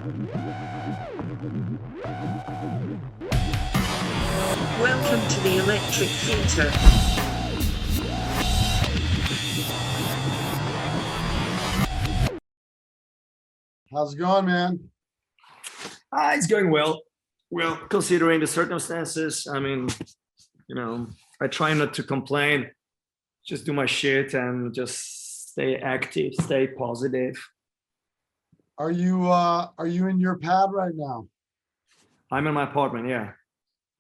Welcome to the Electric Theatre. How's it going, man? It's going well. Well, considering the circumstances, I mean, I try not to complain, just do my shit and just stay active, stay positive. Are you in your pad right now? I'm in my apartment, yeah.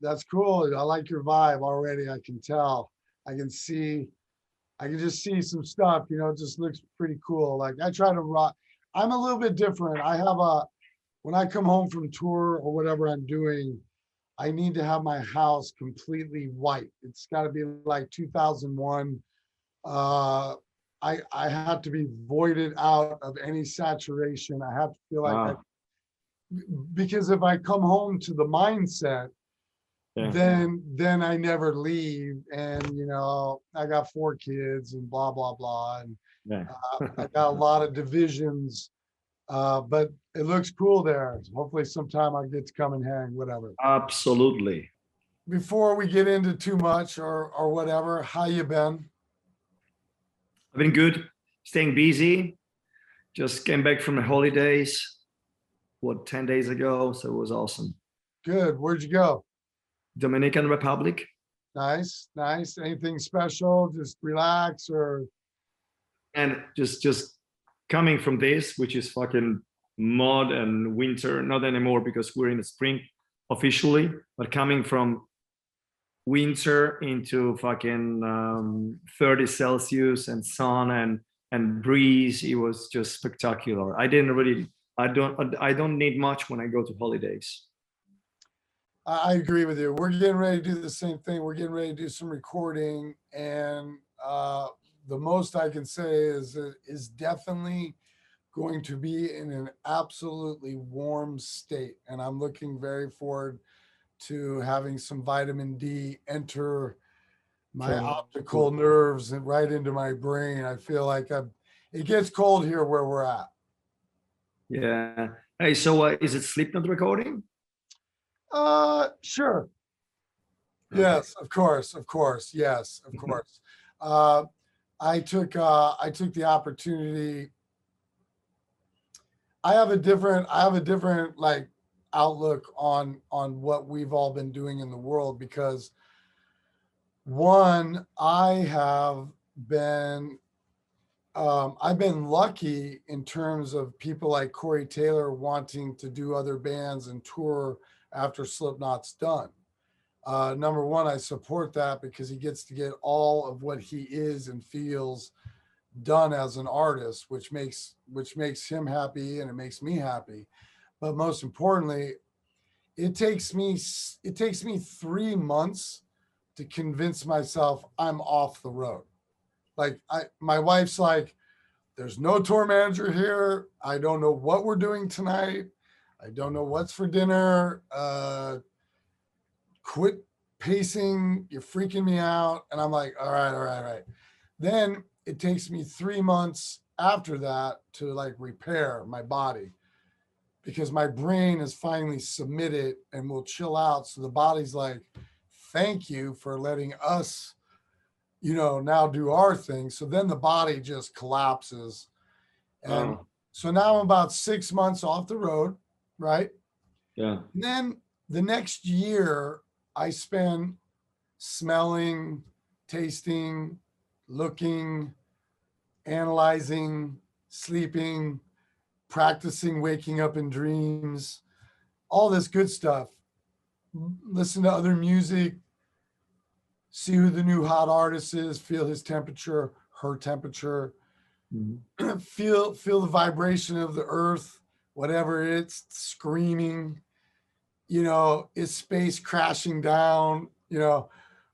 That's cool. I like your vibe already. I can tell. I can just see some stuff, it just looks pretty cool. Like I try to rock. I'm a little bit different. When I come home from tour or whatever I'm doing, I need to have my house completely white. It's got to be like 2001. I have to be voided out of any saturation. I have to feel like because if I come home to the mindset, then I never leave. And I got 4 kids and blah blah blah, and I got a lot of divisions. But it looks cool there. Hopefully sometime I get to come and hang, whatever. Absolutely. Before we get into too much or whatever, how you been? I've been good, staying busy. Just came back from the holidays, 10 days ago, so it was awesome. Good. Where'd you go? Dominican Republic. Nice. Anything special? Just relax or? And just coming from this, which is fucking mud and winter, not anymore because we're in the spring officially, but coming from winter into fucking 30 Celsius and sun and breeze, it was just spectacular. I don't need much when I go to holidays. I agree with you. We're getting ready to do the same thing. We're getting ready to do some recording, and the most I can say is it is definitely going to be in an absolutely warm state. And I'm looking very forward to having some vitamin D enter my optical nerves and right into my brain. I feel like it gets cold here where we're at. Yeah. Hey, so is it Slipknot recording? Sure. Okay. Yes, of course. Yes, of course. I took the opportunity. I have a different like outlook on what we've all been doing in the world, because one, I've been lucky in terms of people like Corey Taylor wanting to do other bands and tour after Slipknot's done. Number one, I support that because he gets to get all of what he is and feels done as an artist, which makes him happy and it makes me happy. But most importantly, it takes me 3 months to convince myself I'm off the road. Like my wife's like, there's no tour manager here. I don't know what we're doing tonight. I don't know what's for dinner. Quit pacing. You're freaking me out. And I'm like, all right. Then it takes me 3 months after that to like repair my body, because my brain is finally submitted and will chill out. So the body's like, thank you for letting us, now do our thing. So then the body just collapses. And so now I'm about 6 months off the road. Right. Yeah. And then the next year I spend smelling, tasting, looking, analyzing, sleeping, practicing waking up in dreams, all this good stuff. Listen to other music, see who the new hot artist is, feel his temperature, her temperature, feel the vibration of the earth, whatever it's screaming, is space crashing down,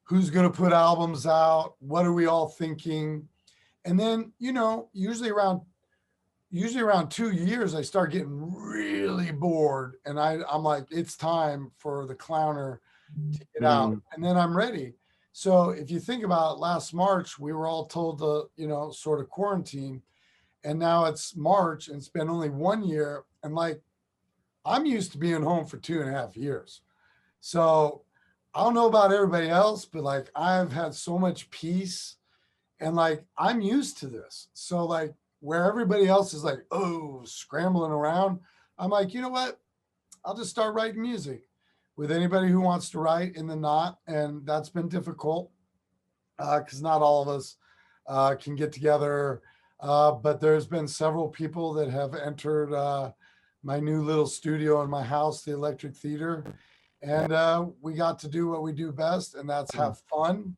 who's going to put albums out, what are we all thinking? And then, usually around 2 years, I start getting really bored, and I'm like, it's time for the clowner to get out, and then I'm ready. So if you think about it, last March, we were all told to, sort of quarantine, and now it's March and it's been only 1 year. And like, I'm used to being home for 2.5 years. So I don't know about everybody else, but like I've had so much peace and like I'm used to this. So like where everybody else is like, oh, scrambling around, I'm like, you know what? I'll just start writing music with anybody who wants to write in the knot. And that's been difficult because not all of us can get together. But there's been several people that have entered my new little studio in my house, the Electric Theater. And we got to do what we do best, and that's have fun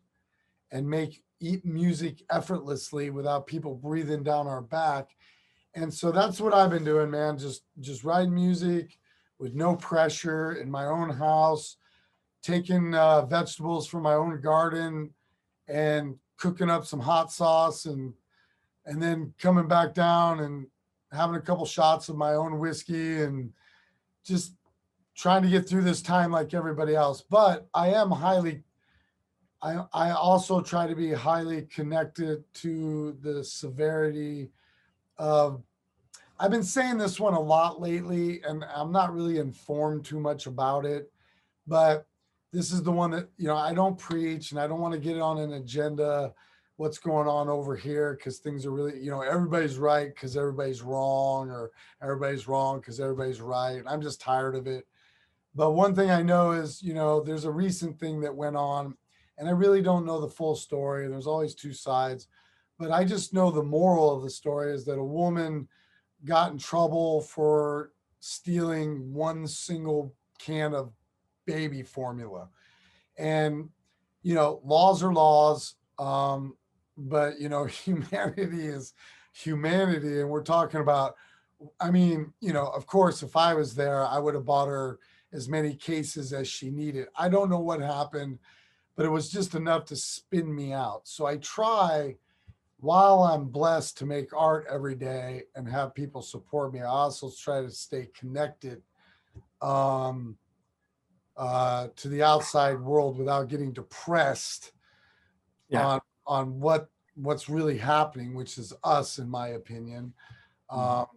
and make eat music effortlessly without people breathing down our back. And so that's what I've been doing, man. Just writing music with no pressure in my own house, taking vegetables from my own garden and cooking up some hot sauce and then coming back down and having a couple shots of my own whiskey and just trying to get through this time like everybody else. But I am I also try to be highly connected to the severity of, I've been saying this one a lot lately, and I'm not really informed too much about it, but this is the one that, you know, I don't preach and I don't want to get it on an agenda, what's going on over here, because things are really, you know, everybody's right because everybody's wrong, or everybody's wrong because everybody's right. I'm just tired of it. But one thing I know is, you know, there's a recent thing that went on, and I really don't know the full story. There's always two sides, but I just know the moral of the story is that a woman got in trouble for stealing one single can of baby formula. And, you know, laws are laws. But, you know, humanity is humanity. And we're talking about, I mean, you know, of course, if I was there, I would have bought her as many cases as she needed. I don't know what happened, but it was just enough to spin me out. So I try, while I'm blessed to make art every day and have people support me, I also try to stay connected to the outside world without getting depressed on what's really happening, which is us, in my opinion. So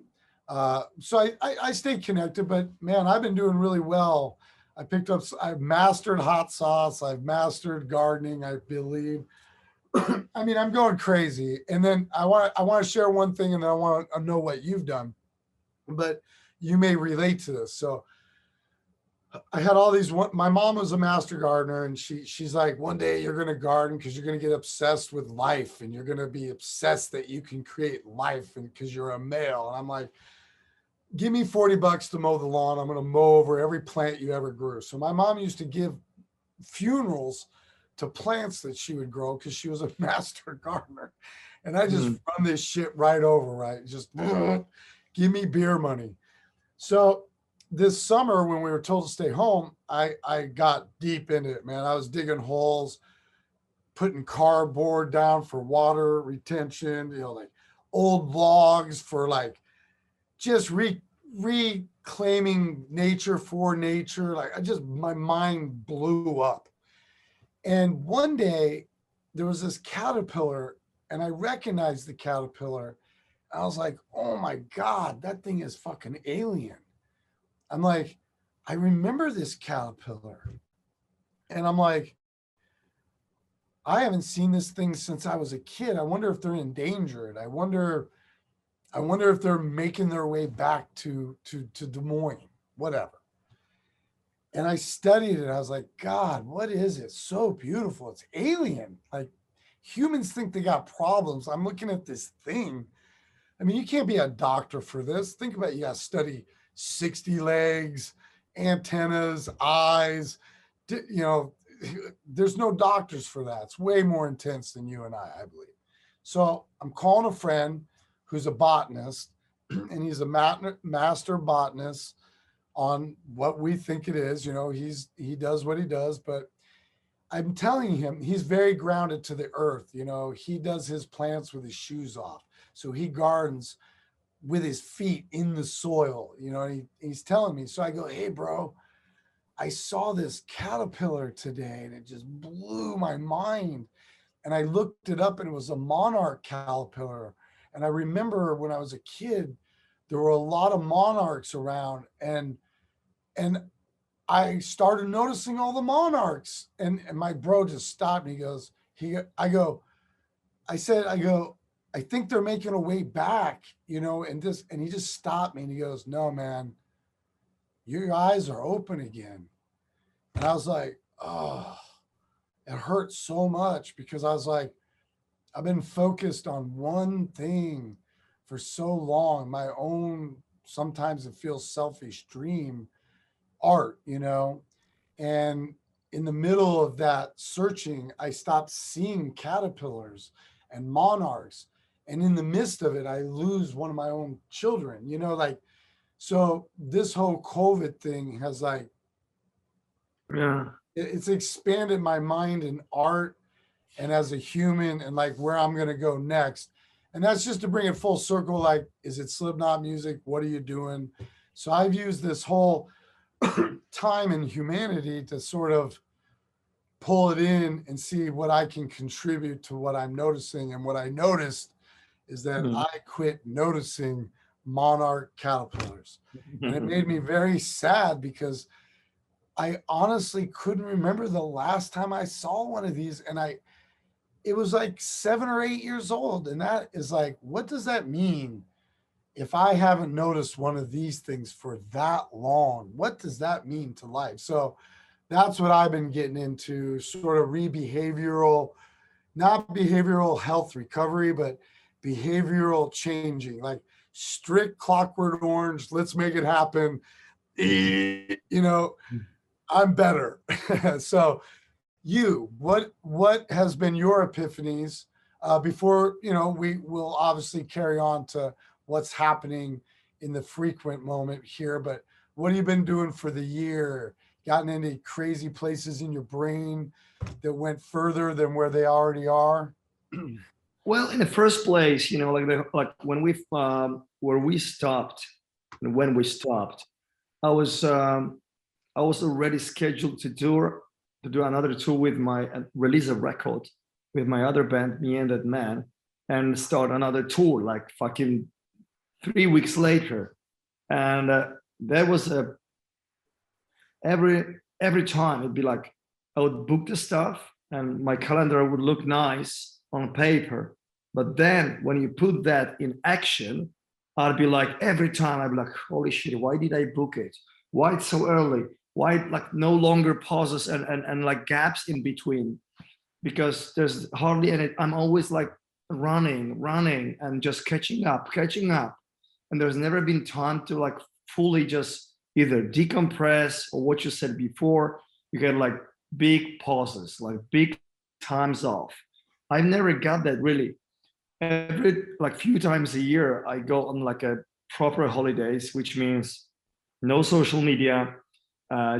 I stay connected, but man, I've been doing really well. I've mastered hot sauce. I've mastered gardening, I believe. I mean, I'm going crazy. And then I want to share one thing, and then I want to know what you've done, but you may relate to this. So I had all these, my mom was a master gardener, and she's like, one day you're going to garden because you're going to get obsessed with life, and you're going to be obsessed that you can create life, and because you're a male. And I'm like, give me $40 to mow the lawn. I'm going to mow over every plant you ever grew. So my mom used to give funerals to plants that she would grow because she was a master gardener. And I just run this shit right over, right? Just give me beer money. So this summer, when we were told to stay home, I got deep into it, man. I was digging holes, putting cardboard down for water retention, you know, like old logs for like just reclaiming nature for nature. Like my mind blew up. And one day there was this caterpillar, and I recognized the caterpillar. I was like, oh my God, that thing is fucking alien. I'm like, I remember this caterpillar. And I'm like, I haven't seen this thing since I was a kid. I wonder if they're endangered. I wonder if they're making their way back to Des Moines, whatever. And I studied it. I was like, God, what is it? So beautiful. It's alien. Like humans think they got problems. I'm looking at this thing. I mean, you can't be a doctor for this. Think about it. You got to study 60 legs, antennas, eyes. You know, there's no doctors for that. It's way more intense than you and I believe. So I'm calling a friend who's a botanist, and he's a master botanist on what we think it is. You know, he does what he does, but I'm telling him he's very grounded to the earth. You know, he does his plants with his shoes off. So he gardens with his feet in the soil, you know, and he's telling me. So I go, hey, bro, I saw this caterpillar today and it just blew my mind. And I looked it up, and it was a monarch caterpillar. And I remember when I was a kid, there were a lot of monarchs around, and And I started noticing all the monarchs, and my bro just stopped me. He goes, I think they're making a way back, and he just stopped me and he goes, no, man, your eyes are open again. And I was like, oh, it hurt so much because I was like, I've been focused on one thing for so long, my own, sometimes it feels selfish dream, art, and in the middle of that searching, I stopped seeing caterpillars and monarchs. And in the midst of it, I lose one of my own children, so this whole COVID thing has Yeah. it's expanded my mind in art and as a human and where I'm going to go next. And that's just to bring it full circle. Is it Slipknot music? What are you doing? So I've used this whole time in humanity to sort of pull it in and see what I can contribute to what I'm noticing. And what I noticed is that I quit noticing monarch caterpillars. And it made me very sad because I honestly couldn't remember the last time I saw one of these. And it was 7 or 8 years old. And that is what does that mean? If I haven't noticed one of these things for that long, what does that mean to life? So that's what I've been getting into, sort of not behavioral health recovery, but behavioral changing, strict Clockwork Orange. Let's make it happen. I'm better. So what has been your epiphanies before, we will obviously carry on to what's happening in the frequent moment here, but what have you been doing for the year? Gotten into crazy places in your brain that went further than where they already are? Well, in the first place, when we stopped, I was already scheduled to do another tour with release a record with my other band, Me and That Man, and start another tour fucking 3 weeks later. And there was every time it'd be I would book the stuff and my calendar would look nice on paper. But then when you put that in action, I'd be every time I'd be holy shit, why did I book it? Why it's so early? Why no longer pauses and gaps in between? Because there's hardly any, I'm always running and just catching up. And there's never been time to fully just either decompress or what you said before, you get big pauses, big times off. I've never got that really. Every few times a year, I go on a proper holidays, which means no social media,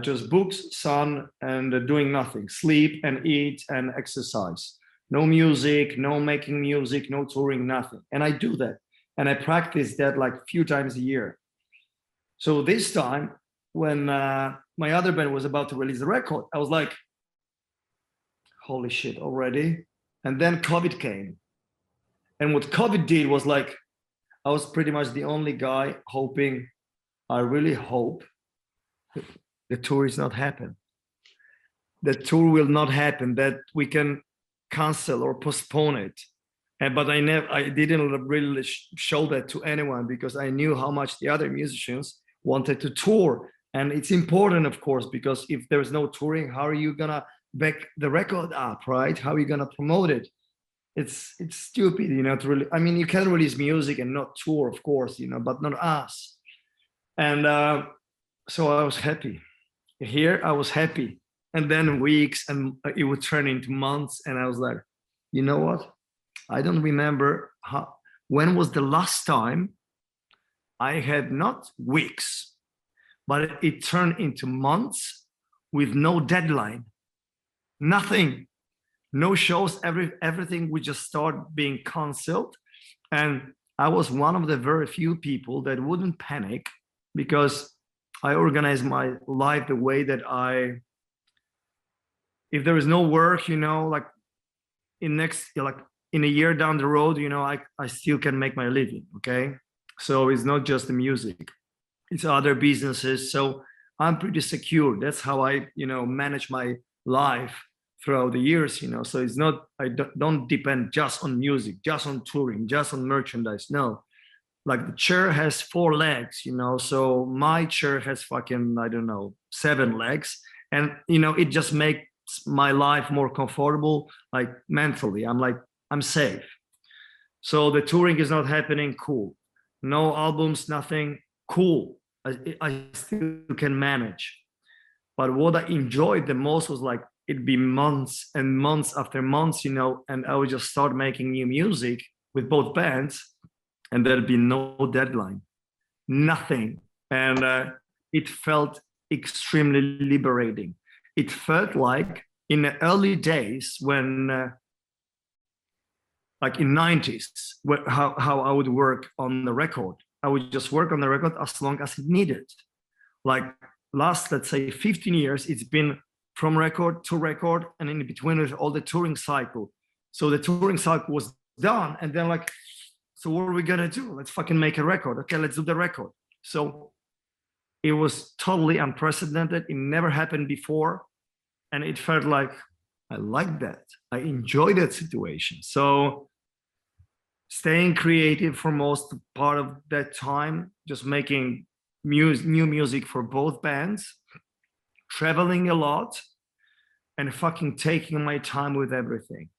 just books, sun, and doing nothing, sleep and eat and exercise. No music, no making music, no touring, nothing. And I do that. And I practice that few times a year. So this time, when my other band was about to release the record, I was holy shit already. And then COVID came. And what COVID did was I was pretty much the only guy hoping, I really hope the tour is not happen. The tour will not happen, that we can cancel or postpone it. But I didn't really show that to anyone because I knew how much the other musicians wanted to tour. And it's important, of course, because if there's no touring, how are you gonna back the record up, right? How are you gonna promote it? It's stupid, to really, you can release music and not tour, of course, but not us. And so I was happy. Here I was happy. And then weeks and it would turn into months. And I was you know what? I don't remember when was the last time I had not weeks, but it turned into months with no deadline, nothing, no shows, everything would just start being canceled. And I was one of the very few people that wouldn't panic because I organized my life the way that if there is no work, in a year down the road, I still can make my living, okay? So it's not just the music, it's other businesses. So I'm pretty secure. That's how I, manage my life throughout the years, So it's not, I don't depend just on music, just on touring, just on merchandise. No, like the chair has 4 legs, so my chair has fucking, I don't know, 7 legs. And, it just makes my life more comfortable, like mentally. I'm safe. So the touring is not happening, cool. No albums, nothing, cool. I still can manage. But what I enjoyed the most was like, it'd be months and months after months, and I would just start making new music with both bands, and there'd be no deadline, nothing. And it felt extremely liberating. It felt like in the early days when, like in 90s, how I would work on the record. I would just work on the record as long as it needed. Like last, let's say 15 years, it's been from record to record, and in between with all the touring cycle. So the touring cycle was done, and then like, so what are we gonna do? Let's fucking make a record. Okay, let's do the record. So it was totally unprecedented. It never happened before. And it felt like, I like that. I enjoy that situation. So staying creative for most part of that time, just making new music for both bands, traveling a lot, and fucking taking my time with everything.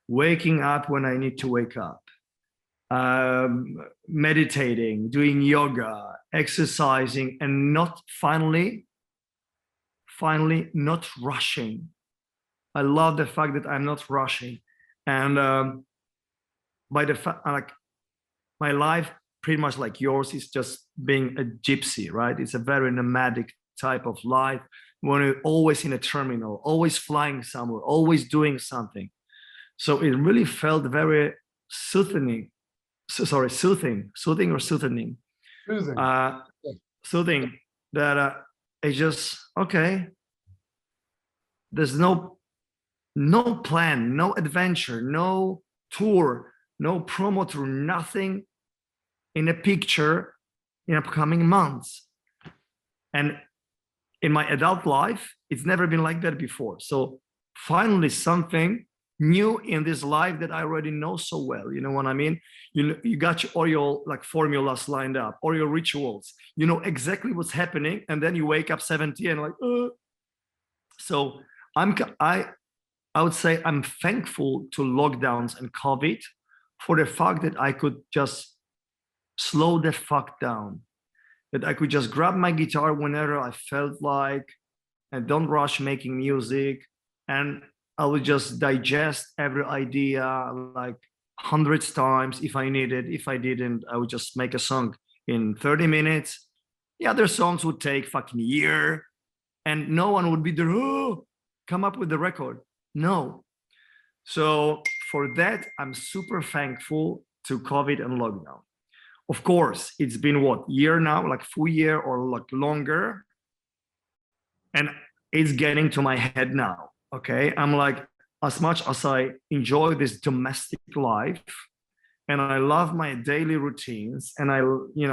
Waking up when I need to wake up. Meditating, doing yoga, exercising, and not finally not rushing. I love the fact that I'm not rushing. And by the fact, like, my life, pretty much like yours, is just being a gypsy, right? It's a very nomadic type of life, when you're always in a terminal, always flying somewhere, always doing something. So it really felt very soothing. Soothing or soothing? Soothing, that it's just, okay, there's no plan, no adventure, no tour, no promo tour, nothing in a picture in upcoming months. And in my adult life, it's never been like that before. So finally something new in this life that I already know so well. You know what I mean? You got all your like formulas lined up, or your rituals. You know exactly what's happening, and then you wake up 70 and like, So I would say I'm thankful to lockdowns and COVID for the fact that I could just slow the fuck down, that I could just grab my guitar whenever I felt like, and don't rush making music, and I would just digest every idea like hundreds times if I needed. If I didn't, I would just make a song in 30 minutes. The other songs would take fucking a year, and no one would be there, come up with the record. No. So for that, I'm super thankful to COVID and lockdown. Of course, it's been what, year now, like full year or like longer. And it's getting to my head now. Okay. I'm like, as much as I enjoy this domestic life and I love my daily routines, and I,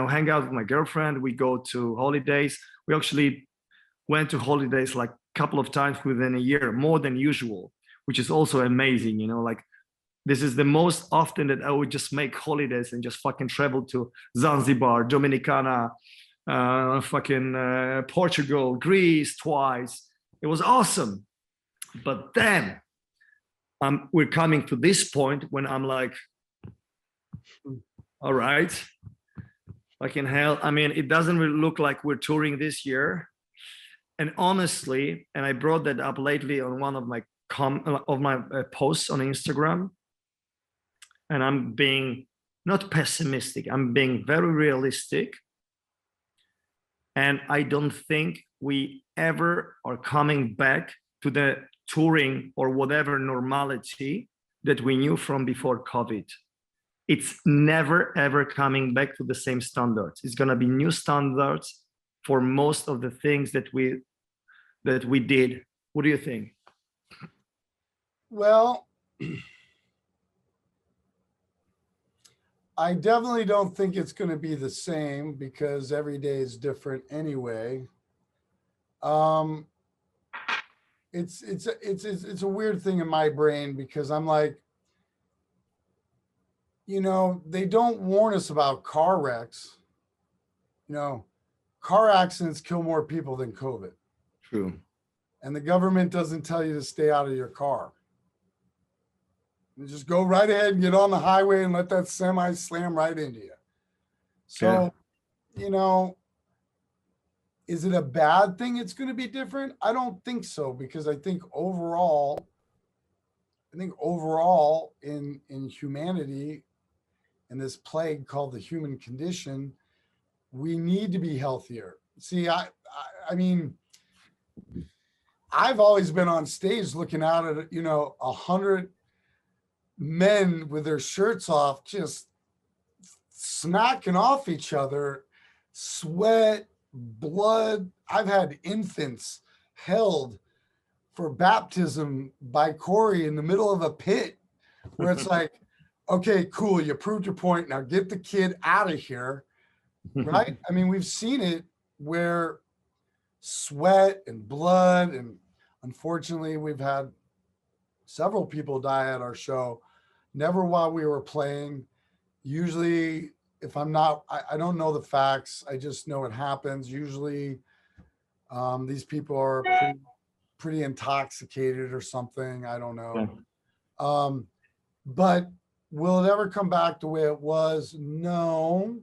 hang out with my girlfriend, we go to holidays. We actually went to holidays like a couple of times within a year, more than usual, which is also amazing. Like, this is the most often that I would just make holidays and just fucking travel to Zanzibar, Dominicana, Portugal, Greece twice. It was awesome. But then we're coming to this point when I'm like, all right, fucking hell. I mean, it doesn't really look like we're touring this year. And honestly, and I brought that up lately on one of my posts on Instagram, and I'm being not pessimistic, I'm being very realistic. And I don't think we ever are coming back to the touring or whatever normality that we knew from before COVID. It's never, ever coming back to the same standards. It's gonna be new standards for most of the things that we did. What do you think? Well, I definitely don't think it's going to be the same, because every day is different anyway. Um, it's a weird thing in my brain because I'm like, they don't warn us about car wrecks. Car accidents kill more people than COVID. True. And the government doesn't tell you to stay out of your car. You just go right ahead and get on the highway and let that semi slam right into you. So, is it a bad thing it's going to be different? I don't think so, because I think overall in humanity, in this plague called the human condition, we need to be healthier. See, I mean, I've always been on stage looking out at 100 men with their shirts off, just smacking off each other, sweat, blood. I've had infants held for baptism by Corey in the middle of a pit where it's like, okay, cool, you proved your point. Now get the kid out of here, right? I mean, we've seen it where sweat and blood, and unfortunately, we've had several people die at our show, never while we were playing. Usually, if I'm not, I don't know the facts. I just know it happens. Usually, these people are pretty intoxicated or something. I don't know. But will it ever come back the way it was? No.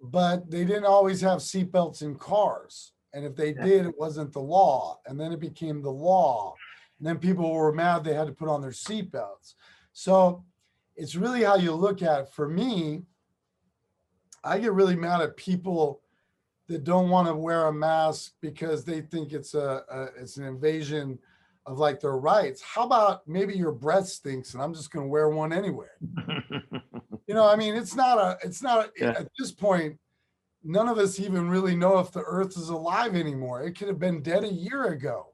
But they didn't always have seatbelts in cars. And if they did, it wasn't the law. And then it became the law. And then people were mad they had to put on their seatbelts. So it's really how you look at it. For me, I get really mad at people that don't want to wear a mask because they think it's an invasion of like their rights. How about maybe your breath stinks and I'm just going to wear one anyway? I mean, it's not at this point, none of us even really know if the earth is alive anymore. It could have been dead a year ago.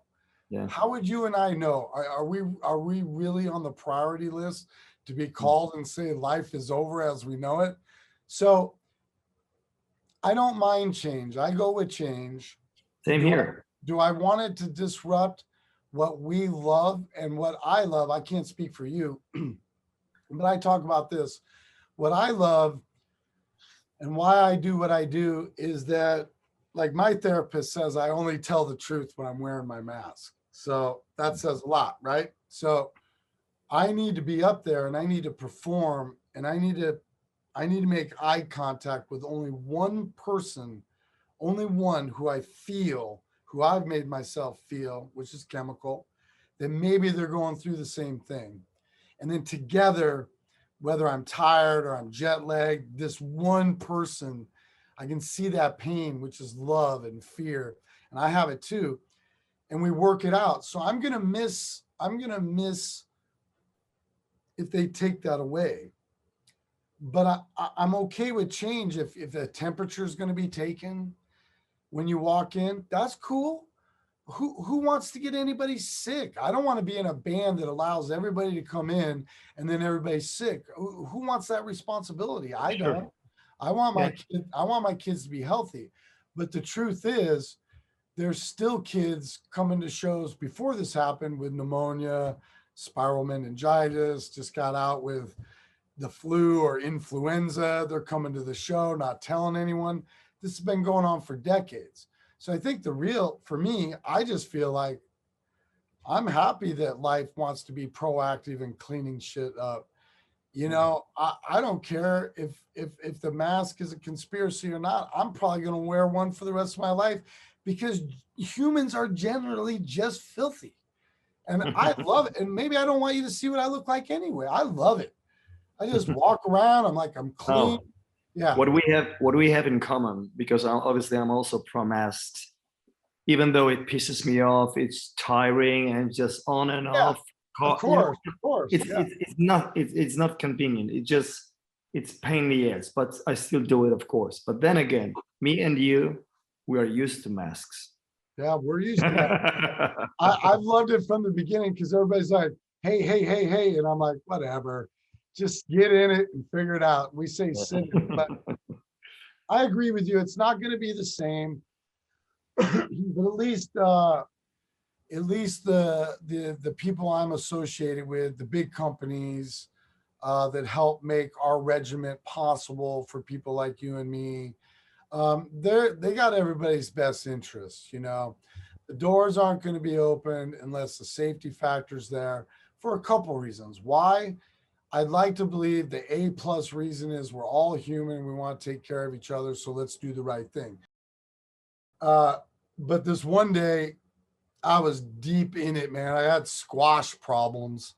Yeah. How would you and I know? Are we really on the priority list to be called and say life is over as we know it? So I don't mind change. I go with change. Same here. Do I want it to disrupt what we love and what I love? I can't speak for you, but I talk about this. What I love and why I do what I do is that, like my therapist says, I only tell the truth when I'm wearing my mask. So that says a lot, right? So I need to be up there and I need to perform, and I need to make eye contact with only one person, only one who I've made myself feel, which is chemical, that maybe they're going through the same thing. And then together, whether I'm tired or I'm jet lagged, this one person, I can see that pain, which is love and fear. And I have it too. And we work it out. So I'm going to miss if they take that away. But I'm okay with change. If the temperature is going to be taken when you walk in, that's cool. Who wants to get anybody sick? I don't want to be in a band that allows everybody to come in and then everybody's sick. Who wants that responsibility? I don't. I want my kids to be healthy. But the truth is, there's still kids coming to shows before this happened with pneumonia, spiral meningitis, just got out with the flu or influenza. They're coming to the show, not telling anyone. This has been going on for decades. So I think for me, I just feel like I'm happy that life wants to be proactive in cleaning shit up. I don't care if the mask is a conspiracy or not. I'm probably going to wear one for the rest of my life because humans are generally just filthy. And I love it. And maybe I don't want you to see what I look like anyway. I love it. I just walk around. I'm like, I'm clean. Oh, yeah. What do we have in common? Because obviously I'm also pro-masked. Even though it pisses me off, it's tiring and just on and off. Of course. It's not convenient. It's pain in the ass, but I still do it, of course. But then again, me and you, we are used to masks. Yeah, we're used to that. I've loved it from the beginning because everybody's like, hey. And I'm like, whatever. Just get in it and figure it out. We say sit, but I agree with you. It's not going to be the same. But at least the people I'm associated with, the big companies that help make our regiment possible for people like you and me, they got everybody's best interests. You know, the doors aren't going to be open unless the safety factor's there for a couple reasons. Why? I'd like to believe the A+ reason is we're all human. We want to take care of each other. So let's do the right thing. But this one day I was deep in it, man. I had squash problems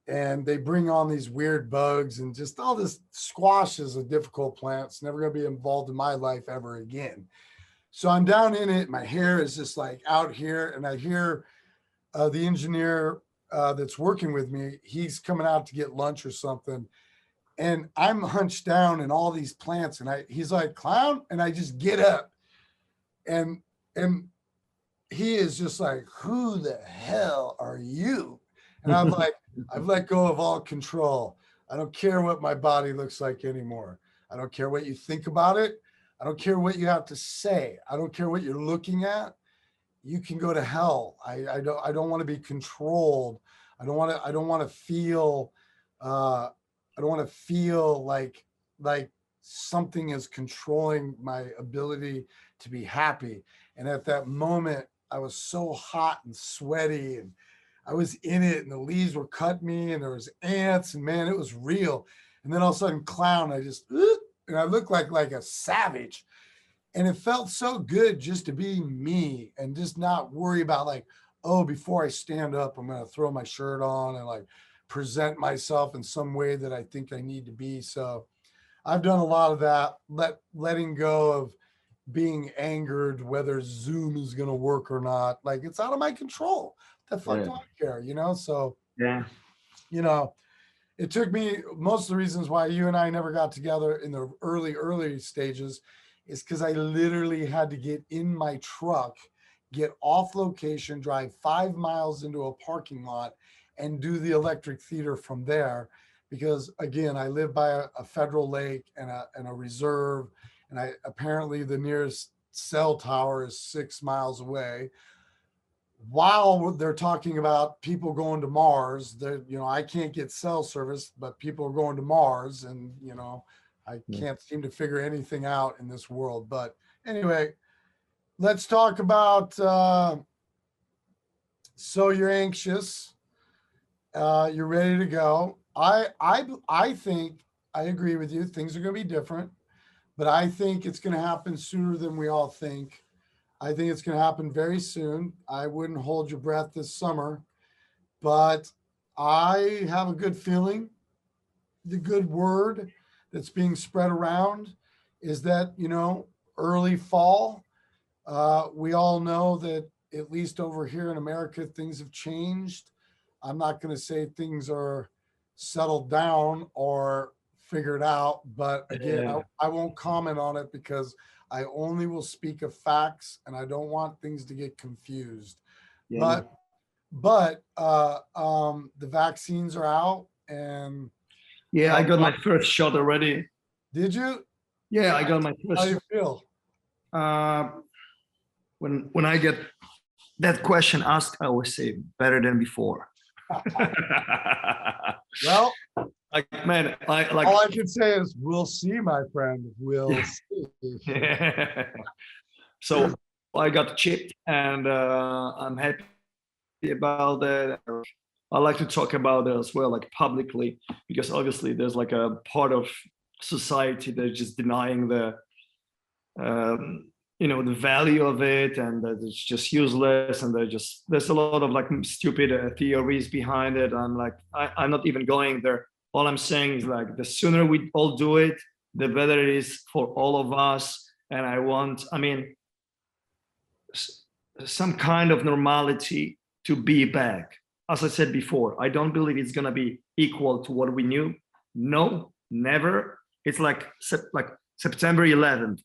and they bring on these weird bugs and just all this. Squash is a difficult plant. It's never going to be involved in my life ever again. So I'm down in it. My hair is just like out here. And I hear the engineer that's working with me, he's coming out to get lunch or something. And I'm hunched down in all these plants. And he's like, "Clown." And I just get up and he is just like, "Who the hell are you?" And I'm like, I've let go of all control. I don't care what my body looks like anymore. I don't care what you think about it. I don't care what you have to say. I don't care what you're looking at. You can go to hell. I don't want to be controlled. I don't want to feel like something is controlling my ability to be happy. And at that moment, I was so hot and sweaty and I was in it and the leaves were cutting me and there was ants and man, it was real. And then all of a sudden, Clown, and I looked like a savage. And it felt so good just to be me and just not worry about like, oh, before I stand up, I'm going to throw my shirt on and like present myself in some way that I think I need to be. So I've done a lot of that, letting go of being angered, whether Zoom is going to work or not. Like it's out of my control. The fuck do I care, you know? So, Yeah. you know, it took me, most of the reasons why you and I never got together in the early stages is because I literally had to get in my truck, get off location, drive 5 miles into a parking lot and do the electric theater from there. Because again, I live by a federal lake and a reserve. And apparently the nearest cell tower is 6 miles away. While they're talking about people going to Mars, I can't get cell service, but people are going to Mars, and I can't seem to figure anything out in this world. But anyway, let's talk about. So you're anxious, you're ready to go. I think I agree with you. Things are going to be different, but I think it's going to happen sooner than we all think. I think it's going to happen very soon. I wouldn't hold your breath this summer, but I have a good feeling. The good word that's being spread around is that, early fall, we all know that at least over here in America, things have changed. I'm not going to say things are settled down or figured out, but again, I won't comment on it because I only will speak of facts and I don't want things to get confused. Yeah. But the vaccines are out and I got my first shot already. Did you? Yeah, I got my first. How do you feel? When I get that question asked, I always say better than before. Well, like man, all I can say is we'll see, my friend. We'll see. So I got chipped and I'm happy about that. I like to talk about it as well, like publicly, because obviously there's like a part of society that's just denying the the value of it, and that it's just useless, and there's a lot of like stupid theories behind it. I'm like, I'm not even going there. All I'm saying is like the sooner we all do it, the better it is for all of us. And I mean, some kind of normality to be back. As I said before, I don't believe it's gonna be equal to what we knew. No, never. It's like September 11th,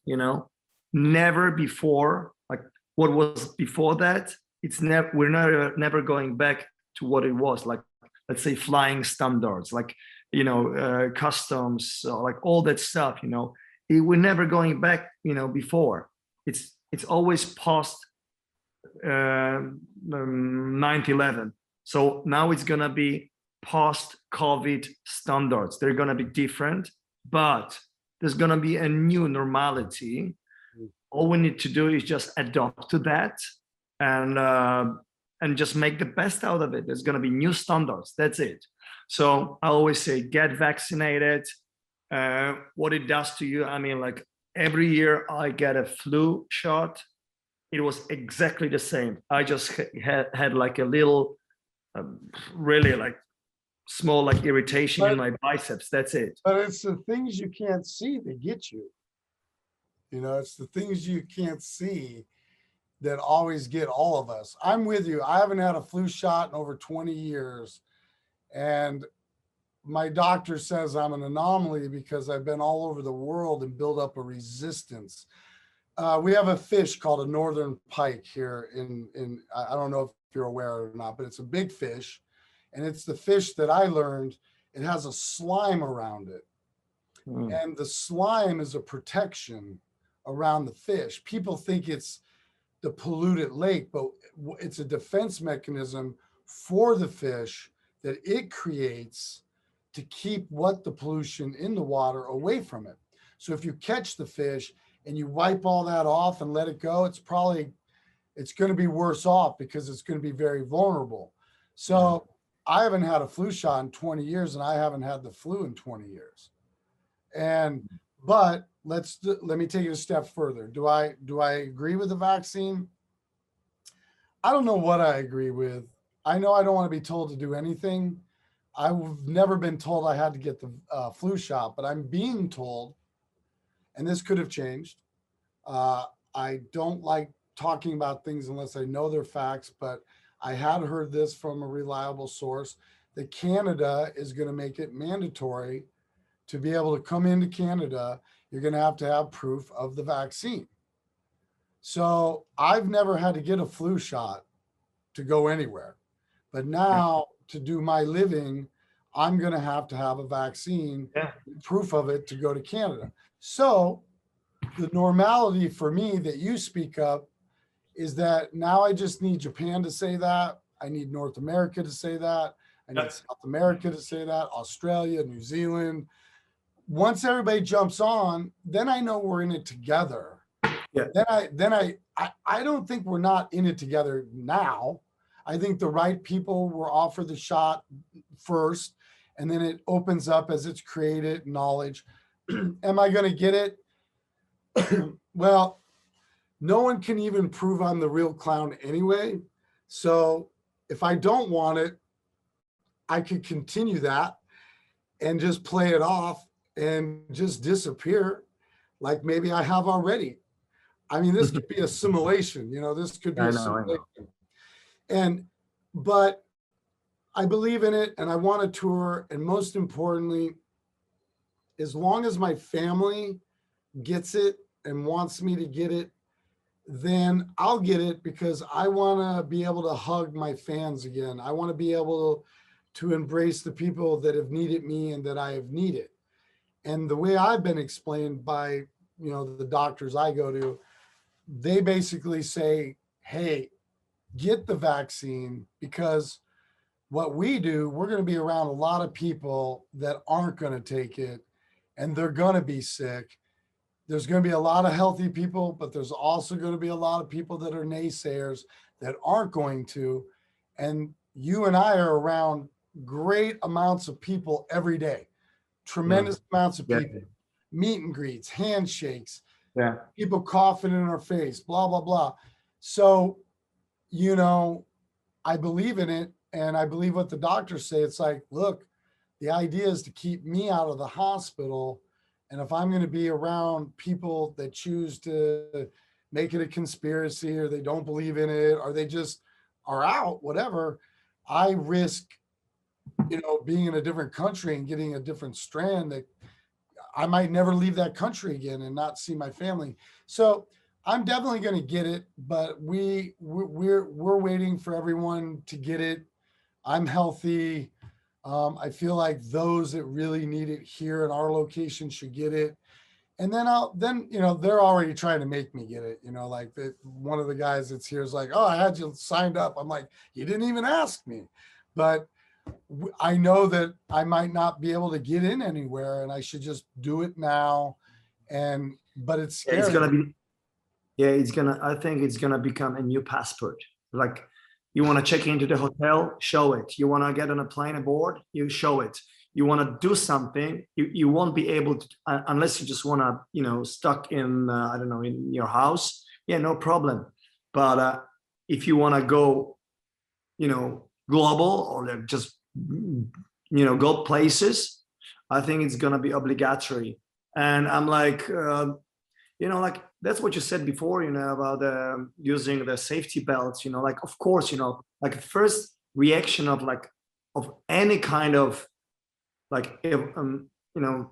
never before, like what was before that. It's never, we're never going back to what it was, like, let's say flying standards, like, customs, like all that stuff, we're never going back, before. It's it's always post 9/11. So now it's gonna be post-COVID standards. They're gonna be different, but there's gonna be a new normality. All we need to do is just adopt to that and just make the best out of it. There's gonna be new standards. That's it. So I always say, get vaccinated. What it does to you, I mean, like every year I get a flu shot. It was exactly the same. I just had like a little, really like small like irritation in my biceps. That's it. But it's the things you can't see that get you. You know, it's the things you can't see that always get all of us. I'm with you. I haven't had a flu shot in over 20 years. And my doctor says I'm an anomaly because I've been all over the world and built up a resistance. We have a fish called a northern pike here in I don't know if you're aware or not, but it's a big fish. And it's the fish that I learned, it has a slime around it. And the slime is a protection around the fish. People think it's the polluted lake, but it's a defense mechanism for the fish that it creates to keep what the pollution in the water away from it. So if you catch the fish and you wipe all that off and let it go, it's going to be worse off because it's going to be very vulnerable. So I haven't had a flu shot in 20 years and I haven't had the flu in 20 years. But let me take it a step further. Do I agree with the vaccine? I don't know what I agree with. I know I don't want to be told to do anything. I've never been told I had to get the flu shot, but I'm being told, and this could have changed. I don't like talking about things unless I know they're facts, but I had heard this from a reliable source that Canada is going to make it mandatory to be able to come into Canada. You're going to have proof of the vaccine. So I've never had to get a flu shot to go anywhere. But now to do my living, I'm going to have a vaccine, proof of it to go to Canada. So the normality for me that you speak of is that now I just need Japan to say that. I need North America to say that. I need South America to say that, Australia, New Zealand. Once everybody jumps on, then I know we're in it together. Yeah. Then I don't think we're not in it together now. I think the right people were offered the shot first, and then it opens up as it's created knowledge. Am I going to get it? Well, no one can even prove I'm the real clown anyway. So if I don't want it, I could continue that and just play it off and just disappear like maybe I have already. I mean, this could be a simulation, this could be a simulation. But I believe in it and I want to tour. And most importantly, as long as my family gets it and wants me to get it, then I'll get it because I want to be able to hug my fans again. I want to be able to embrace the people that have needed me and that I have needed. And the way I've been explained by, the doctors I go to, they basically say, hey, get the vaccine because what we do, we're going to be around a lot of people that aren't going to take it and they're going to be sick. There's going to be a lot of healthy people, but there's also going to be a lot of people that are naysayers that aren't going to. And you and I are around great amounts of people every day, tremendous amounts of people, meet and greets, handshakes, people coughing in our face, blah, blah, blah. So, I believe in it. And I believe what the doctors say. It's like, look, the idea is to keep me out of the hospital. And if I'm going to be around people that choose to make it a conspiracy or they don't believe in it, or they just are out, whatever, I risk, being in a different country and getting a different strand that I might never leave that country again and not see my family. So I'm definitely going to get it, but we're waiting for everyone to get it. I'm healthy. I feel like those that really need it here in our location should get it. And then you know, they're already trying to make me get it. You know, like one of the guys that's here is like, oh, I had you signed up. I'm like, you didn't even ask me. But I know that I might not be able to get in anywhere, and I should just do it now. But it's Yeah, scary. it's gonna be. Yeah, I think it's gonna become a new passport. Like, you want to check into the hotel, show it. You want to get on a plane aboard, you show it. You want to do something, you won't be able to, unless you just want to, you know, stuck in, I don't know, in your house. Yeah, no problem. But if you want to go, you know, global, or just, you know, go places, I think it's going to be obligatory. And I'm like, you know, like, that's what you said before, you know, about using the safety belts, you know, like, of course, you know, like the first reaction of any kind of like, you know,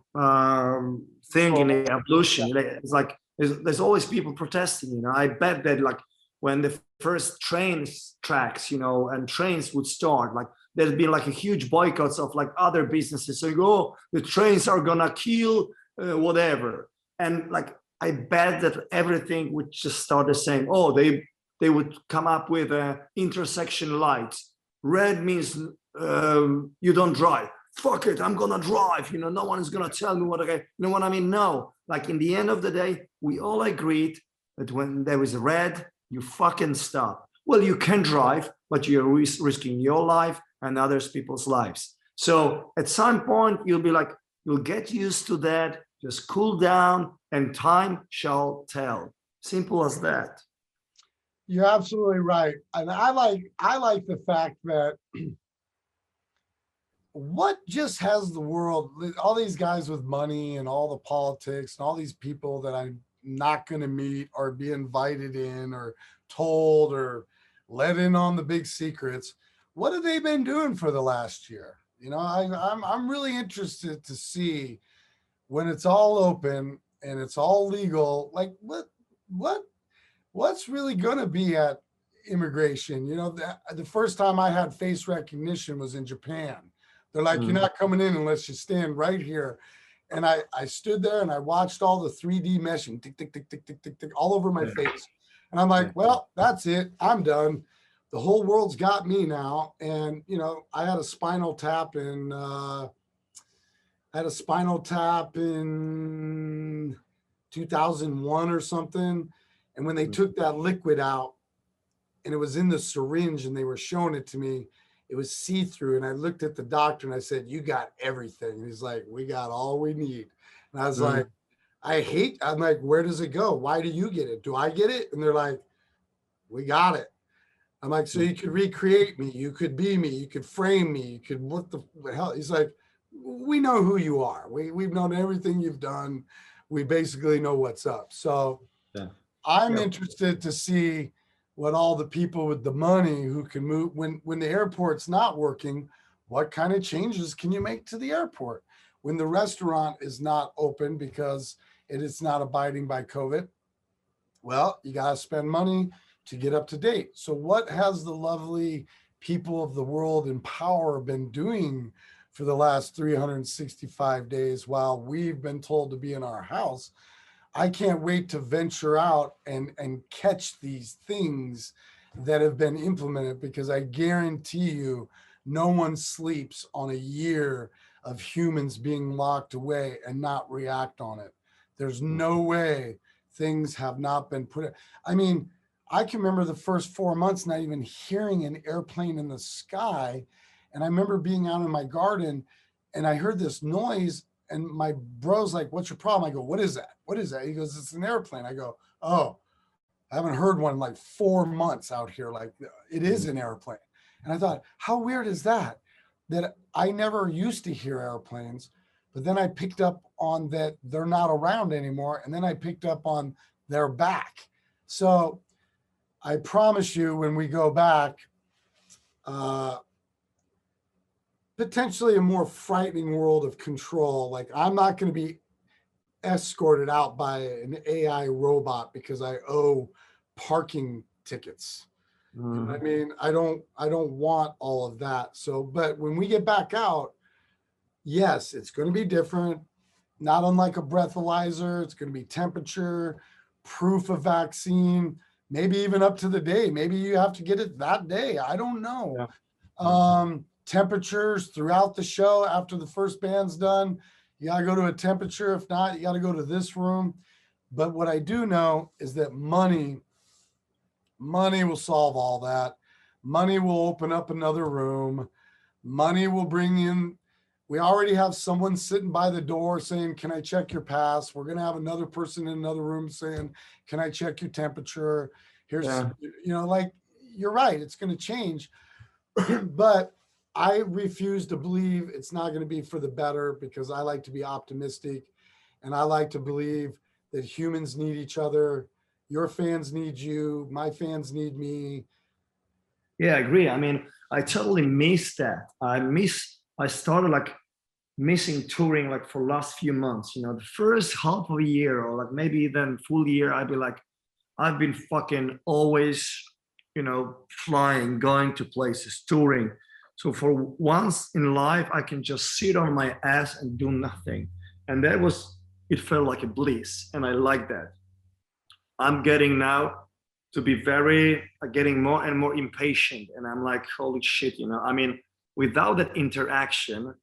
thing in the evolution, it's like, there's always people protesting, you know. I bet that, like, when the first tracks, you know, and trains would start, like, there'd be like a huge boycotts of like other businesses saying, oh, the trains are gonna kill whatever. And like, I bet that everything would just start the same. Oh, they would come up with intersection lights. Red means you don't drive. Fuck it, I'm gonna drive. You know, no one is gonna tell me what. You know what I mean? No. Like, in the end of the day, we all agreed that when there is red, you fucking stop. Well, you can drive, but you're risking your life and others people's lives. So at some point, you'll be like, you'll get used to that. Just cool down, and time shall tell. Simple as that. You're absolutely right. And I like the fact that what just has the world, all these guys with money and all the politics and all these people that I'm not going to meet or be invited in or told or let in on the big secrets, what have they been doing for the last year? You know, I'm really interested to see when it's all open and it's all legal, like what's really going to be at immigration. You know, the first time I had face recognition was in Japan. They're like, you're not coming in unless you stand right here. And I stood there and I watched all the 3D meshing, tick, tick, tick, tick, tick, tick, tick, all over my face. And I'm like, well, that's it. I'm done. The whole world's got me now. And, you know, I had a spinal tap in 2001 or something. And when they took that liquid out and it was in the syringe and they were showing it to me, it was see-through. And I looked at the doctor and I said, you got everything. And he's like, we got all we need. And I was like, I'm like, where does it go? Why do you get it? Do I get it? And they're like, we got it. I'm like, so you could recreate me. You could be me. You could frame me. You could, what the hell? He's like, we know who you are. We've known everything you've done. We basically know what's up. So I'm interested to see what all the people with the money who can move when the airport's not working, what kind of changes can you make to the airport? When the restaurant is not open because it is not abiding by COVID, well, you got to spend money to get up to date. So what has the lovely people of the world in power been doing for the last 365 days while we've been told to be in our house? I can't wait to venture out and catch these things that have been implemented, because I guarantee you no one sleeps on a year of humans being locked away and not react on it. There's no way things have not been put. I mean, I can remember the first 4 months not even hearing an airplane in the sky. And I remember being out in my garden and I heard this noise and my bro's like, what's your problem? I go, what is that? What is that? He goes, it's an airplane. I go, oh, I haven't heard one in like 4 months out here. Like, it is an airplane. And I thought, how weird is that? That I never used to hear airplanes, but then I picked up on that they're not around anymore. And then I picked up on they're back. So I promise you, when we go back, potentially a more frightening world of control. Like, I'm not going to be escorted out by an AI robot because I owe parking tickets. I mean, I don't want all of that. So, but when we get back out, yes, it's going to be different. not unlike a breathalyzer. It's going to be temperature, proof of vaccine, maybe even up to the day. Maybe you have to get it that day. I don't know. Temperatures throughout the show after the first band's done. You got to go to a temperature. If not, you got to go to this room. But what I do know is that money will solve all that. Money will open up another room. Money will bring in. We already have someone sitting by the door saying, can I check your pass? We're going to have another person in another room saying, can I check your temperature? Here's, like, you're right. It's going to change. But I refuse to believe it's not going to be for the better, because I like to be optimistic and I like to believe that humans need each other. Your fans need you. My fans need me. Yeah, I agree. I mean, I totally miss that. I started like missing touring like for last few months, the first half of a year or like maybe even full year, I'd be like, I've been fucking always, flying, going to places, touring. So for once in life, I can just sit on my ass and do nothing. And it felt like a bliss. And I like that. I'm getting now to be getting more and more impatient. And I'm like, holy shit, I mean, without that interaction,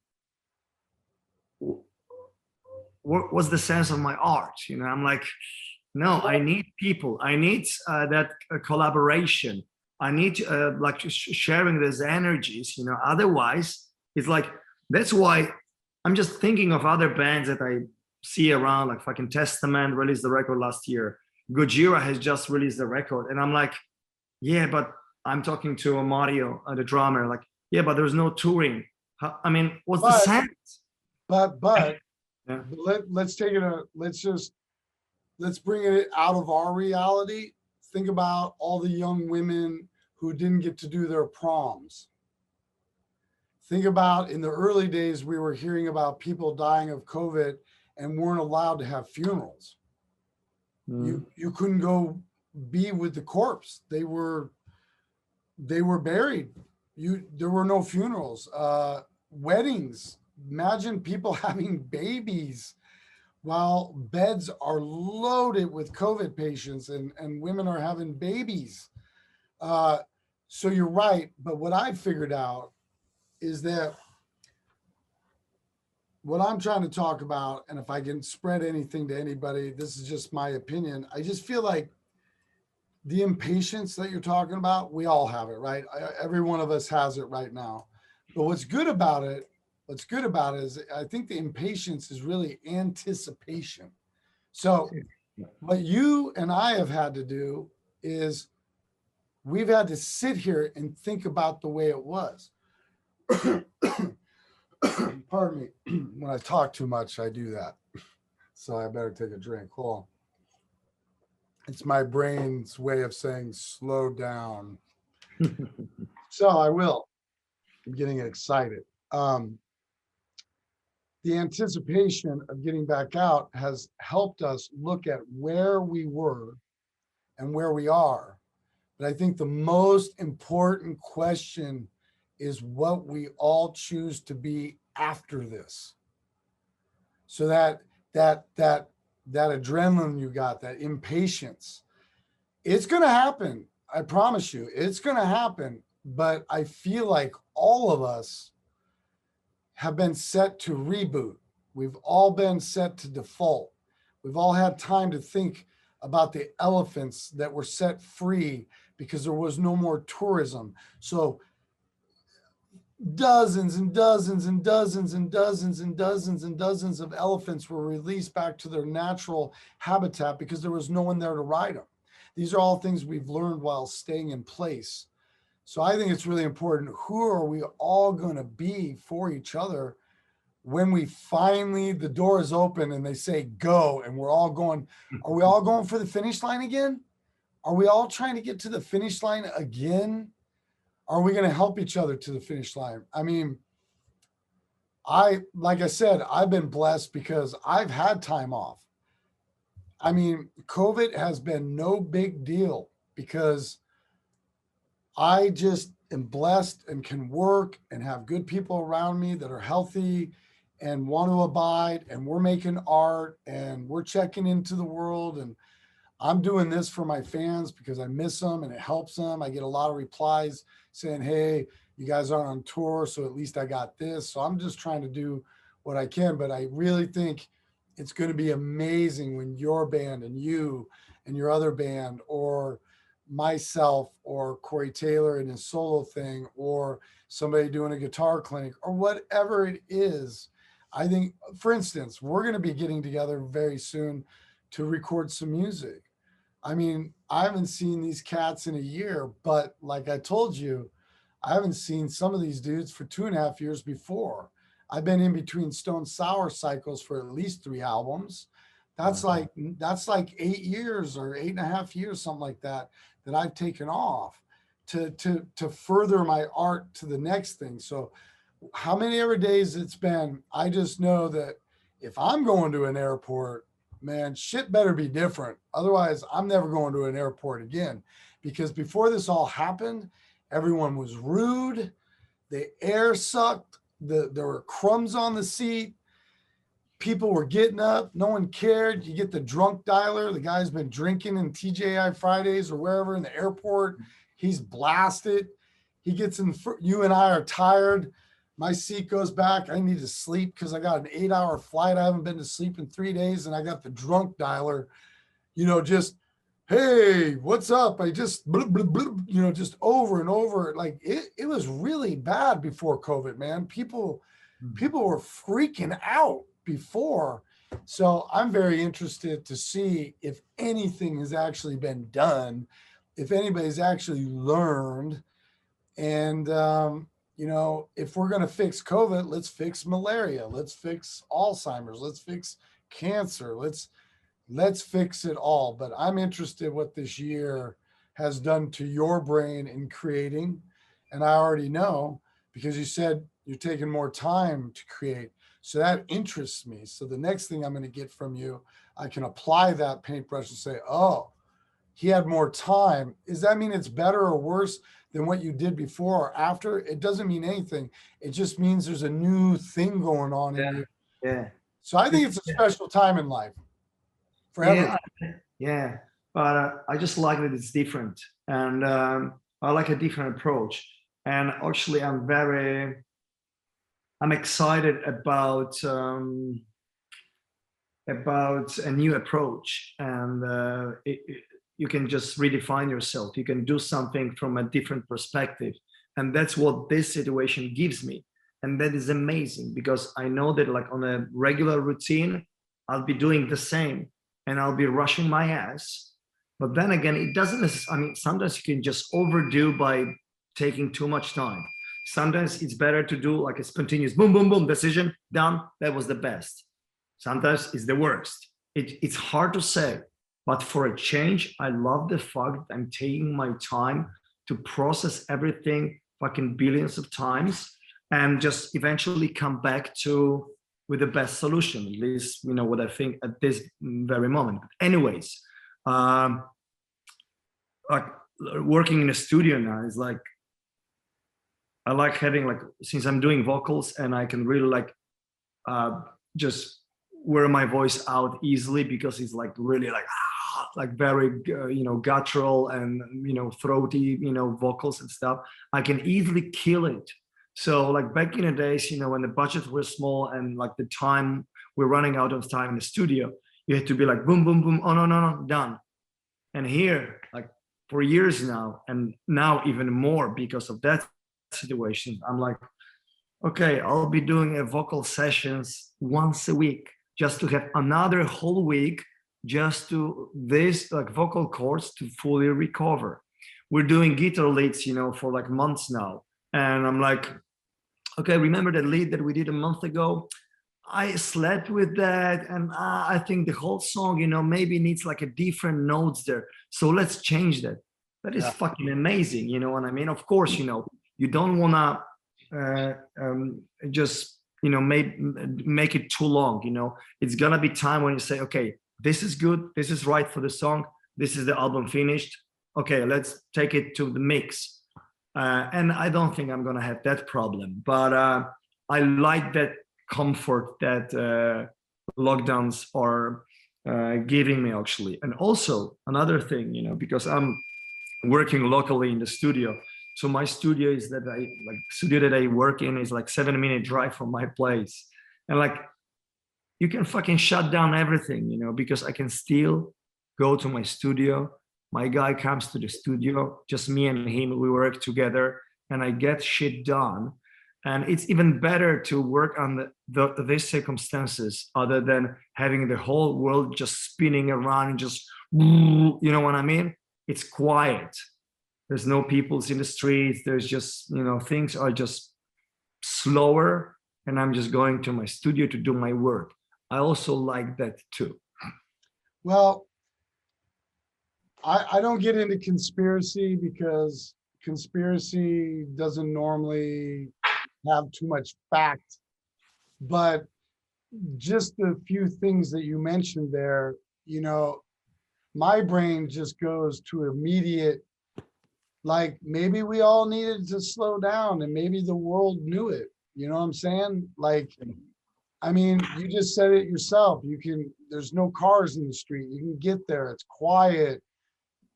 what was the sense of my art? I'm like, no, I need people. I need that collaboration. I need like sharing these energies, otherwise it's like, that's why I'm just thinking of other bands that I see around, like fucking Testament released the record last year. Gojira has just released the record. And I'm like, yeah, but I'm talking to Mario, the drummer, like, yeah, but there's no touring. I mean, what's the sense? But yeah. Let's take it let's bring it out of our reality. Think about all the young women who didn't get to do their proms. Think about in the early days, we were hearing about people dying of COVID and weren't allowed to have funerals. You couldn't go be with the corpse. They were buried. There were no funerals. Weddings. Imagine people having babies while beds are loaded with COVID patients and women are having babies. So you're right. But what I figured out is that what I'm trying to talk about, and if I can spread anything to anybody, this is just my opinion. I just feel like the impatience that you're talking about, we all have it, right? Every one of us has it right now. But what's good about it is I think the impatience is really anticipation. So what you and I have had to do is we've had to sit here and think about the way it was. Pardon me. When I talk too much, I do that. So I better take a drink. Hold on. It's my brain's way of saying slow down. So I will. I'm getting excited. The anticipation of getting back out has helped us look at where we were and where we are. But I think the most important question is what we all choose to be after this. So that adrenaline you got, that impatience, it's going to happen. I promise you, it's going to happen. But I feel like all of us have been set to reboot. We've all been set to default. We've all had time to think about the elephants that were set free because there was no more tourism. So dozens and dozens and dozens and dozens and dozens and dozens of elephants were released back to their natural habitat because there was no one there to ride them. These are all things we've learned while staying in place. So I think it's really important. Who are we all going to be for each other when we finally, the door is open and they say go, and we're all going, are we all going for the finish line again? Are we all trying to get to the finish line again? Are we going to help each other to the finish line? I mean, like I said, I've been blessed because I've had time off. I mean, COVID has been no big deal because I just am blessed and can work and have good people around me that are healthy and want to abide, and we're making art and we're checking into the world, and I'm doing this for my fans because I miss them and it helps them. I get a lot of replies saying, hey, you guys aren't on tour, so at least I got this. So I'm just trying to do what I can, but I really think it's going to be amazing when your band and you and your other band, or myself or Corey Taylor and his solo thing, or somebody doing a guitar clinic or whatever it is. I think, for instance, we're going to be getting together very soon to record some music. I mean, I haven't seen these cats in a year, but like I told you, I haven't seen some of these dudes for 2.5 years before. I've been in between Stone Sour cycles for at least 3 albums. That's like 8 years or 8.5 years, something like that, that I've taken off to further my art to the next thing. So how many ever days it's been, I just know that if I'm going to an airport, man, shit better be different. Otherwise, I'm never going to an airport again. Because before this all happened, everyone was rude. The air sucked. There were crumbs on the seat. People were getting up. No one cared. You get the drunk dialer. The guy's been drinking in TJI Fridays or wherever in the airport. He's blasted. He gets in. You and I are tired. My seat goes back. I need to sleep because I got an 8-hour flight. I haven't been to sleep in 3 days, and I got the drunk dialer, just, hey, what's up? I just, blah, blah, blah, just over and over. Like it was really bad before COVID, man. People were freaking out before. So I'm very interested to see if anything has actually been done, if anybody's actually learned. And, if we're going to fix COVID, let's fix malaria. Let's fix Alzheimer's. Let's fix cancer. Let's fix it all. But I'm interested what this year has done to your brain in creating. And I already know because you said you're taking more time to create. So that interests me. So the next thing I'm going to get from you, I can apply that paintbrush and say, oh, he had more time. Does that mean it's better or worse than what you did before or after? It doesn't mean anything. It just means there's a new thing going on in you. Yeah. So I think it's a special time in life for everyone. Yeah. But I just like that it's different, and I like a different approach. And actually, I'm excited about a new approach, and you can just redefine yourself. You can do something from a different perspective. And that's what this situation gives me. And that is amazing because I know that like on a regular routine, I'll be doing the same and I'll be rushing my ass. But then again, it doesn't necessarily, I mean, sometimes you can just overdo by taking too much time. Sometimes it's better to do like a spontaneous boom, boom, boom, decision, done. That was the best. Sometimes it's the worst. It's hard to say. But for a change, I love the fact that I'm taking my time to process everything fucking billions of times and just eventually come back with the best solution, at least, what I think at this very moment. But anyways, like working in a studio now is like, I like having since I'm doing vocals and I can really just wear my voice out easily because it's really very guttural and throaty vocals and stuff. I can easily kill it. So back in the days, when the budgets were small and the time we're running out of time in the studio, you had to be boom, boom, boom, oh no, done. And here, for years now, and now even more because of that situation, I'm okay, I'll be doing a vocal sessions once a week just to have another whole week just to this vocal cords to fully recover. We're doing guitar leads, for months now. And I'm okay, remember that lead that we did a month ago? I slept with that and I think the whole song, maybe needs a different notes there. So let's change that. That is fucking amazing. You know what I mean? Of course, you don't wanna just, make it too long, It's gonna be time when you say, okay, this is good, this is right for the song, this is the album finished, okay, let's take it to the mix. And I don't think I'm gonna have that problem, but I like that comfort that lockdowns are giving me actually. And also another thing, you know, because I'm working locally in the studio. So my studio is that studio that I work in is like 7-minute drive from my place. And like, you can fucking shut down everything, you know, because I can still go to my studio. My guy comes to the studio, just me and him, we work together and I get shit done. And it's even better to work on these circumstances other than having the whole world just spinning around and just, you know what I mean? It's quiet. There's no people's in the streets. There's just, you know, things are just slower and I'm just going to my studio to do my work. I also like that too. Well, I don't get into conspiracy because conspiracy doesn't normally have too much fact, but just the few things that you mentioned there, you know, my brain just goes to immediate, like maybe we all needed to slow down and maybe the world knew it. You know what I'm saying? Like, I mean, you just said it yourself. There's no cars in the street. You can get there. It's quiet.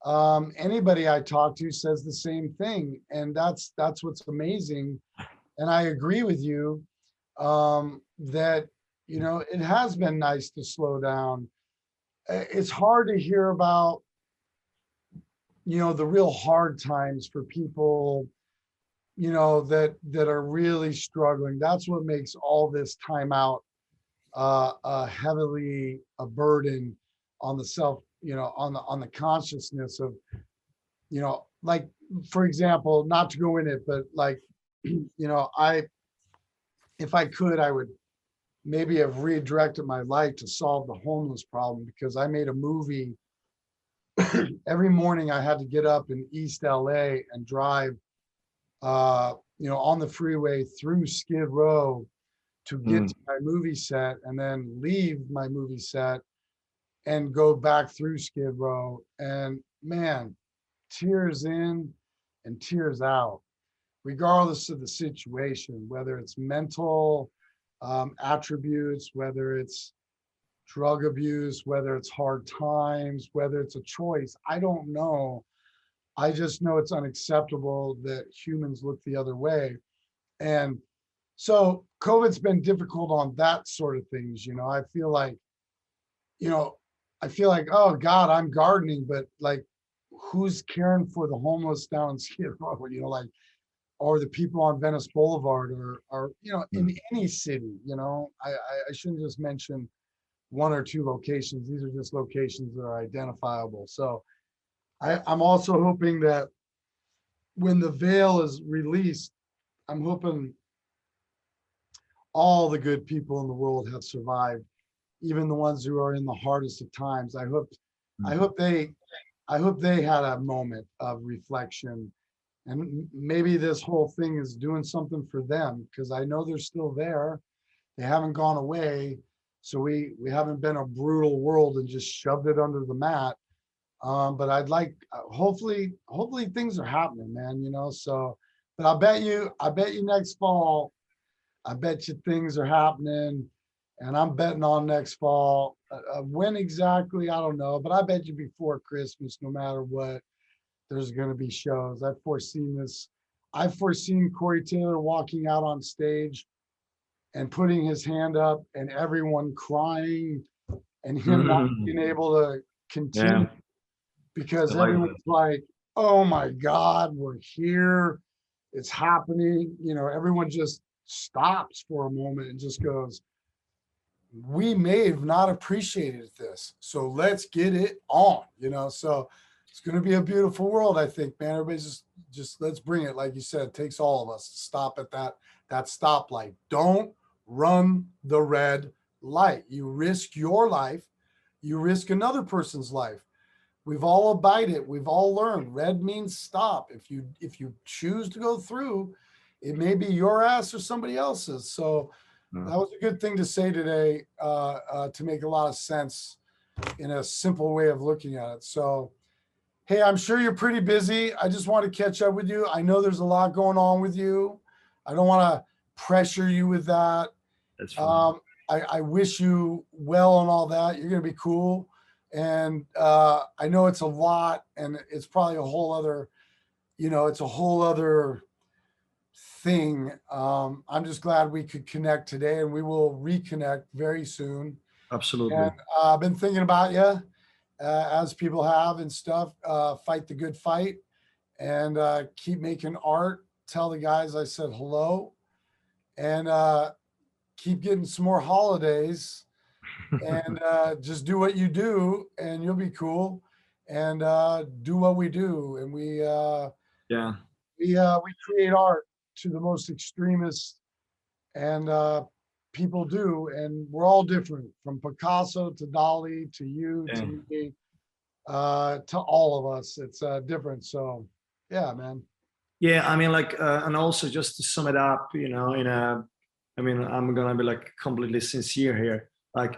Anybody I talk to says the same thing. And that's what's amazing. And I agree with you that, you know, it has been nice to slow down. It's hard to hear about, you know, the real hard times for people, you know, that are really struggling. That's what makes all this time out heavily a burden on the self, you know, on the consciousness of, you know, like, for example, not to go in it, but like, you know, if I could, I would maybe have redirected my life to solve the homeless problem, because I made a movie. Every morning I had to get up in East LA and drive, you know, on the freeway through Skid Row to get to my movie set, and then leave my movie set and go back through Skid Row. And man, tears in and tears out, regardless of the situation, whether it's mental attributes, whether it's drug abuse, whether it's hard times, whether it's a choice. I don't know. I just know it's unacceptable that humans look the other way. And so COVID's been difficult on that sort of things. You know, I feel like, oh God, I'm gardening, but like, who's caring for the homeless down in Skid Row? You know, like, or the people on Venice Boulevard, or you know, in any city. You know, I shouldn't just mention one or two locations. These are just locations that are identifiable. So I'm also hoping that when the veil is released, I'm hoping all the good people in the world have survived, even the ones who are in the hardest of times. I hope they had a moment of reflection, and maybe this whole thing is doing something for them, because I know they're still there. They haven't gone away. So we haven't been a brutal world and just shoved it under the mat. But I'd like, hopefully things are happening, man, you know. So, but I bet you next fall, I bet you things are happening, and I'm betting on next fall. When exactly, I don't know, but I bet you before Christmas, no matter what, there's going to be shows. I've foreseen this. I've foreseen Corey Taylor walking out on stage and putting his hand up and everyone crying and him not being able to continue, because everyone's like, oh my God, we're here. It's happening. You know, everyone just stops for a moment and just goes, we may have not appreciated this, so let's get it on, you know. So it's going to be a beautiful world, I think, man. Everybody's just let's bring it. Like you said, it takes all of us to stop at that stoplight. Don't run the red light. You risk your life. You risk another person's life. We've all abided. We've all learned. Red means stop. If you choose to go through, it may be your ass or somebody else's. So that was a good thing to say today, to make a lot of sense in a simple way of looking at it. So, hey, I'm sure you're pretty busy. I just want to catch up with you. I know there's a lot going on with you. I don't want to pressure you with that. That's fine. I wish you well on all that. You're gonna be cool. And I know it's a lot, and it's probably a whole other, it's a whole other thing. I'm just glad we could connect today, and we will reconnect very soon. Absolutely. And I've been thinking about you, as people have and stuff. Fight the good fight, and keep making art. Tell the guys I said hello, and keep getting some more holidays, and just do what you do, and you'll be cool. And do what we do, and Yeah. we create art to the most extremist, and people do, and we're all different, from Picasso to Dali to you Yeah. to me, to all of us. It's different. So yeah, man. Yeah, I mean, like, and also just to sum it up, I mean, I'm gonna be like completely sincere here. Like,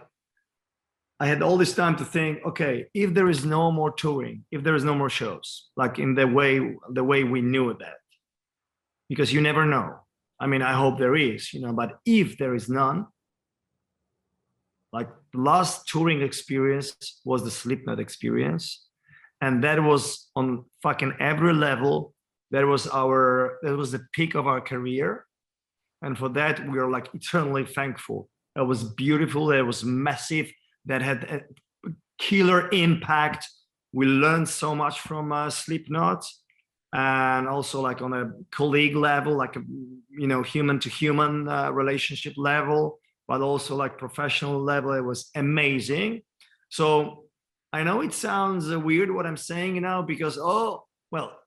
I had all this time to think, okay, if there is no more touring, if there is no more shows, like in the way we knew that, because you never know. I mean, I hope there is, but if there is none, like the last touring experience was the Slipknot experience, and that was on fucking every level. That was the peak of our career, and for that we are like eternally thankful. It was beautiful. It was massive. That had a killer impact. We learned so much from Slipknot, and also like on a colleague level, like human to human relationship level, but also like professional level. It was amazing. So I know it sounds weird what I'm saying now, because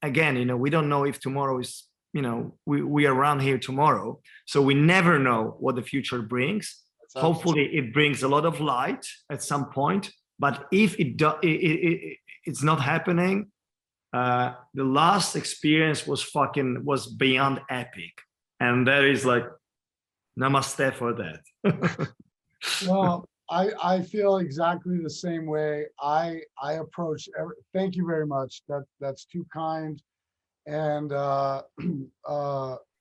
again, we don't know if tomorrow is, we are around here tomorrow, so we never know what the future brings. Hopefully it brings a lot of light at some point, but if it's not happening, the last experience was beyond epic, and that is like namaste for that. Well, I feel exactly the same way. I approach thank you very much. That's too kind, and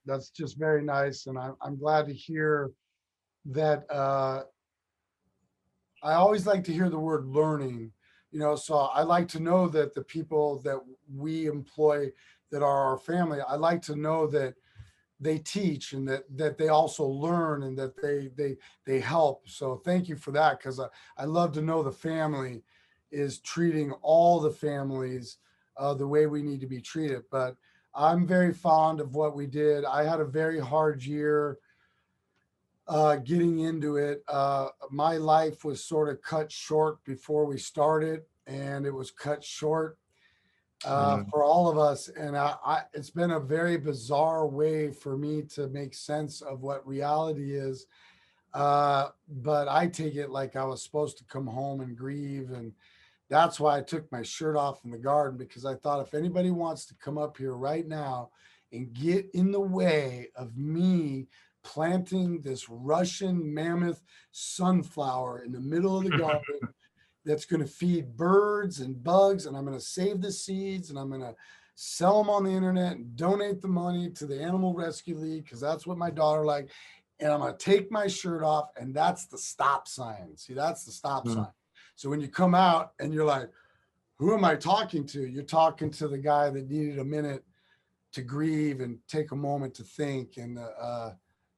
that's just very nice, and I'm glad to hear that. I always like to hear the word learning, so I like to know that the people that we employ that are our family, I like to know that they teach, and that they also learn, and that they help. So thank you for that, because I love to know the family is treating all the families the way we need to be treated. But I'm very fond of what we did. I had a very hard year getting into it. My life was sort of cut short before we started, and it was cut short for all of us. And it's been a very bizarre way for me to make sense of what reality is. But I take it like I was supposed to come home and grieve. And that's why I took my shirt off in the garden, because I thought if anybody wants to come up here right now and get in the way of me planting this Russian mammoth sunflower in the middle of the garden that's going to feed birds and bugs, and I'm going to save the seeds, and I'm going to sell them on the internet and donate the money to the Animal Rescue League, because that's what my daughter liked. And I'm going to take my shirt off, and that's the stop sign. See, that's the stop sign. So when you come out and you're like, who am I talking to? You're talking to the guy that needed a minute to grieve and take a moment to think and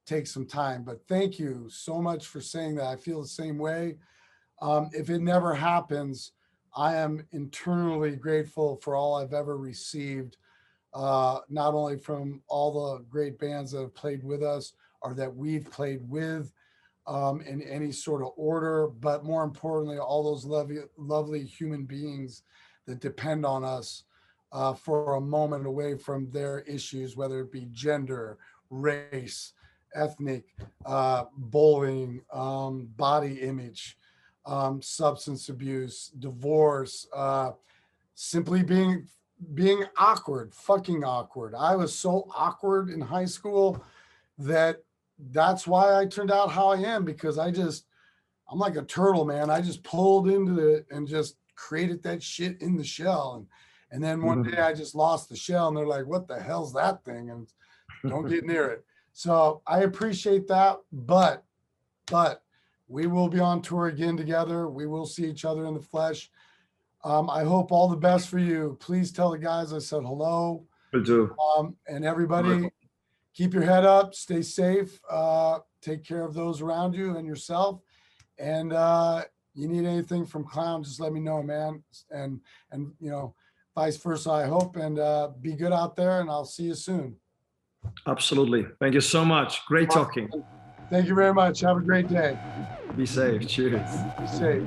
take some time. But thank you so much for saying that. I feel the same way. If it never happens, I am internally grateful for all I've ever received, not only from all the great bands that have played with us or that we've played with in any sort of order, but more importantly, all those lovely human beings that depend on us for a moment away from their issues, whether it be gender, race, ethnic, bullying, body image, substance abuse, divorce, simply being awkward, fucking awkward. I was so awkward in high school that's why I turned out how I am, because I'm like a turtle, man. I just pulled into it and just created that shit in the shell. And then one day I just lost the shell, and they're like, what the hell's that thing? And don't get near it. So I appreciate that. But but we will be on tour again together. We will see each other in the flesh. I hope all the best for you. Please tell the guys I said hello. Will do. And everybody, keep your head up, stay safe, take care of those around you and yourself. And you need anything from Clown, just let me know, man. And you know, vice versa, I hope. And be good out there, and I'll see you soon. Absolutely. Thank you so much. Great talking. Thank you very much. Have a great day. Be safe. Cheers. Be safe.